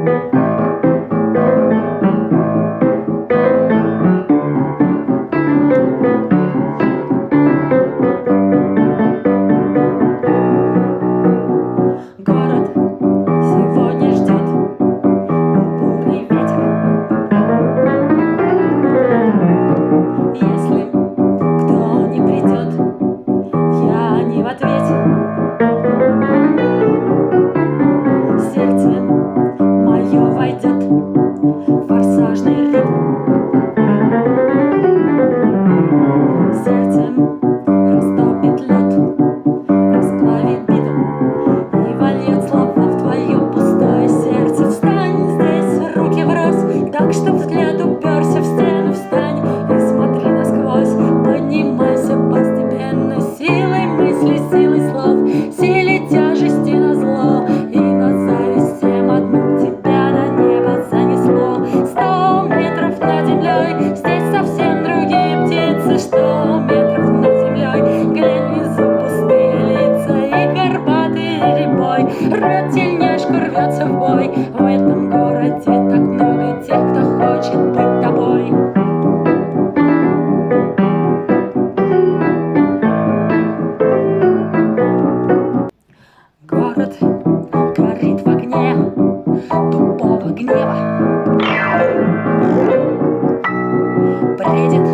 Город сегодня ждет бурный ветер. Если кто не придет, я не в ответе. Сердце мое войдет в форсажный ритм. Сердцем растопит лед, расплавит битум и вольет слова в твое пустое сердце. Встань здесь, руки врозь, так что взгляд уперся в стену. Встань и смотри насквозь, поднимайся постепенно, силой мысли, силой слов, силе тяжести назло и на зависть всем одну. Тебя на небо занесло. 100 метров над землей, здесь совсем другие птицы. 100 метров над землей, глянь внизу пустые лица и горбатый рябой. Рвет тельняшку, рвется в бой. В этом городе так много тех, кто хочет быть тобой. Город горит в огне тупого гнева, бредит